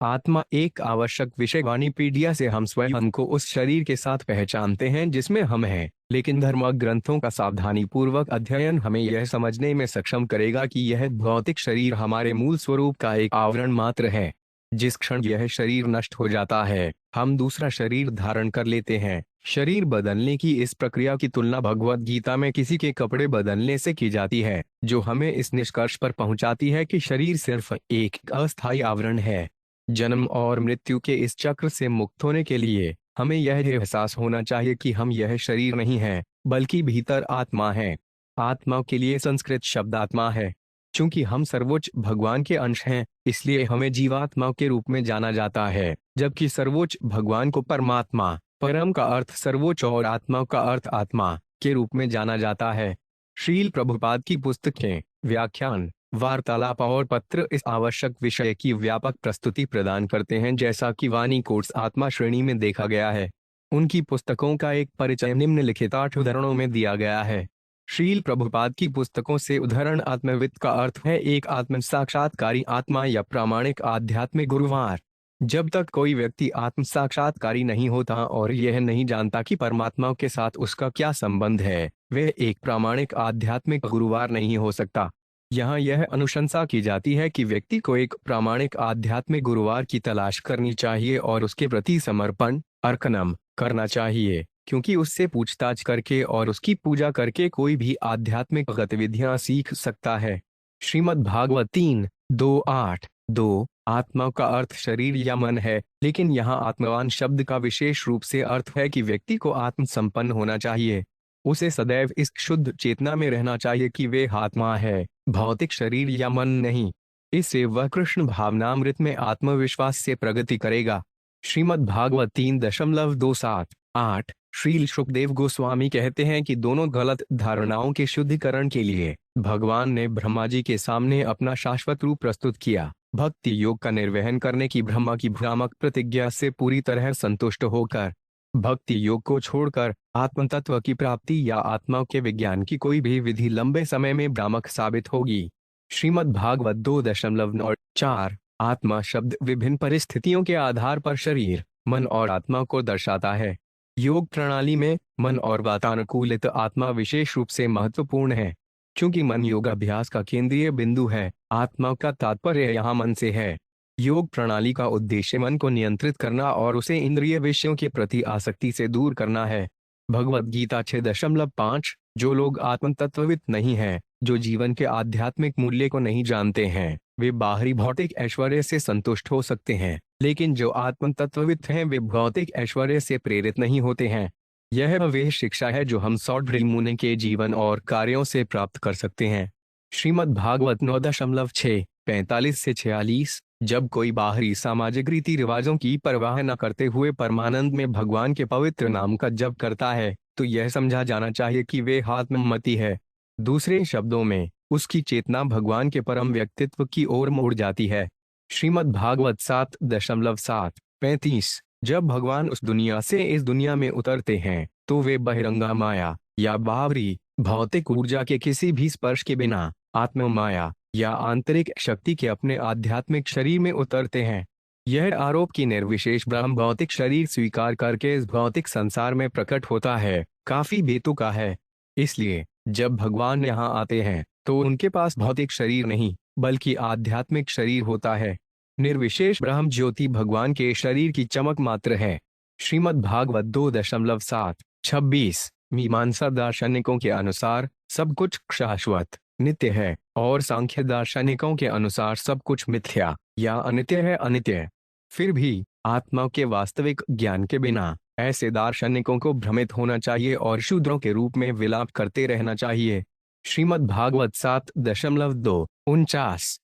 आत्मा एक आवश्यक विषय वाणीपीडिया से हम स्वयं को उस शरीर के साथ पहचानते हैं जिसमें हम हैं, लेकिन धर्म ग्रंथों का सावधानी पूर्वक अध्ययन हमें यह समझने में सक्षम करेगा कि यह भौतिक शरीर हमारे मूल स्वरूप का एक आवरण मात्र है। जिस क्षण यह शरीर नष्ट हो जाता है, हम दूसरा शरीर धारण कर लेते हैं। शरीर बदलने की इस प्रक्रिया की तुलना भगवत गीता में किसी के कपड़े बदलने से की जाती है, जो हमें इस निष्कर्ष पर पहुंचाती है कि शरीर सिर्फ एक अस्थायी आवरण है। जन्म और मृत्यु के इस चक्र से मुक्त होने के लिए हमें यह एहसास होना चाहिए कि हम यह शरीर नहीं हैं, बल्कि भीतर आत्मा है। आत्मा के लिए संस्कृत शब्द आत्मा है। चूंकि हम सर्वोच्च भगवान के अंश हैं, इसलिए हमें जीवात्मा के रूप में जाना जाता है, जबकि सर्वोच्च भगवान को परमात्मा, परम का अर्थ सर्वोच्च और आत्मा का अर्थ आत्मा के रूप में जाना जाता है। श्रील प्रभुपाद की पुस्तकें, व्याख्यान, वार्तालाप और पत्र इस आवश्यक विषय की व्यापक प्रस्तुति प्रदान करते हैं, जैसा कि वाणी कोर्स आत्मा श्रेणी में देखा गया है। उनकी पुस्तकों का एक परिचय निम्नलिखित 8 उदाहरणों में दिया गया है। श्रील प्रभुपाद की पुस्तकों से उदाहरण आत्मविद का अर्थ है एक आत्म साक्षात्कारी आत्मा या प्रामाणिक आध्यात्मिक गुरुवार। जब तक कोई व्यक्ति आत्म साक्षात्कारी नहीं होता और यह नहीं जानता कि परमात्मा के साथ उसका क्या संबंध है, वह एक प्रामाणिक आध्यात्मिक गुरुवार नहीं हो सकता। यहाँ यह अनुशंसा की जाती है कि व्यक्ति को एक प्रामाणिक आध्यात्मिक गुरुवार की तलाश करनी चाहिए और उसके प्रति समर्पण अर्पणम करना चाहिए, क्योंकि उससे पूछताछ करके और उसकी पूजा करके कोई भी आध्यात्मिक गतिविधियां सीख सकता है। श्रीमद् भागवत 3:2-8:2 आत्मा का अर्थ शरीर या मन है, लेकिन यहाँ आत्मवान शब्द का विशेष रूप से अर्थ है कि व्यक्ति को आत्म संपन्न होना चाहिए। उसे सदैव इस शुद्ध चेतना में रहना चाहिए कि वे आत्मा है, भौतिक शरीर या मन नहीं। इससे वह कृष्ण भावनामृत में आत्मविश्वास से प्रगति करेगा। श्रीमद् भागवत 3:27-8 श्रील शुकदेव गोस्वामी कहते हैं कि दोनों गलत धारणाओं के शुद्धिकरण के लिए भगवान ने ब्रह्मा जी के सामने अपना शाश्वत रूप प्रस्तुत किया। भक्ति योग का निर्वहन करने की ब्रह्मा की भ्रामक प्रतिज्ञा से पूरी तरह संतुष्ट होकर भक्ति योग को छोड़कर आत्म तत्व की प्राप्ति या आत्मा के विज्ञान की कोई भी विधि लंबे समय में भ्रामक साबित होगी। श्रीमद् भागवत 2:4 आत्मा शब्द विभिन्न परिस्थितियों के आधार पर शरीर, मन और आत्मा को दर्शाता है। योग प्रणाली में मन और वातानुकूलित आत्मा विशेष रूप से महत्वपूर्ण है। क्योंकि मन योगाभ्यास का केंद्रीय बिंदु है, आत्मा का तात्पर्य यहाँ मन से है। योग प्रणाली का उद्देश्य मन को नियंत्रित करना और उसे इंद्रिय विषयों के प्रति आसक्ति से दूर करना है। भगवत गीता 6:5 जो लोग आत्म तत्वविद नहीं हैं, जो जीवन के आध्यात्मिक मूल्य को नहीं जानते हैं, वे बाहरी भौतिक ऐश्वर्य से संतुष्ट हो सकते हैं, लेकिन जो आत्म तत्वविद हैं वे भौतिक ऐश्वर्य से प्रेरित नहीं होते हैं। यह वह शिक्षा है जो हम सौड्री मुनि के जीवन और कार्यों से प्राप्त कर सकते हैं। श्रीमद् भागवत 9:6-45-46 जब कोई बाहरी सामाजिक रीति रिवाजों की परवाह न करते हुए परमानंद में भगवान के पवित्र नाम का जप करता है, तो यह समझा जाना चाहिए कि वे आत्ममति है। दूसरे शब्दों में, उसकी चेतना भगवान के परम व्यक्तित्व की ओर मुड़ जाती है। श्रीमद् भागवत 7:7-35 जब भगवान उस दुनिया से इस दुनिया में उतरते हैं, तो वे बहिरंगा माया या बाहरी भौतिक ऊर्जा के किसी भी स्पर्श के बिना आत्म माया या आंतरिक शक्ति के अपने आध्यात्मिक शरीर में उतरते हैं। यह आरोप की निर्विशेष ब्रह्म भौतिक शरीर स्वीकार करके इस भौतिक संसार में प्रकट होता है, काफी बेतुका है। इसलिए जब भगवान यहाँ आते हैं, तो उनके पास भौतिक शरीर नहीं, बल्कि आध्यात्मिक शरीर होता है। निर्विशेष ब्रह्म ज्योति भगवान के शरीर की चमक मात्र है। श्रीमद् भागवत 2:26 मीमांसा दार्शनिकों के अनुसार सब कुछ शाश्वत नित्य है और सांख्य दार्शनिकों के अनुसार सब कुछ मिथ्या या अनित्य है अनित्य। फिर भी आत्मा के वास्तविक ज्ञान के बिना ऐसे दार्शनिकों को भ्रमित होना चाहिए और शूद्रों के रूप में विलाप करते रहना चाहिए। श्रीमद् भागवत 7:2-49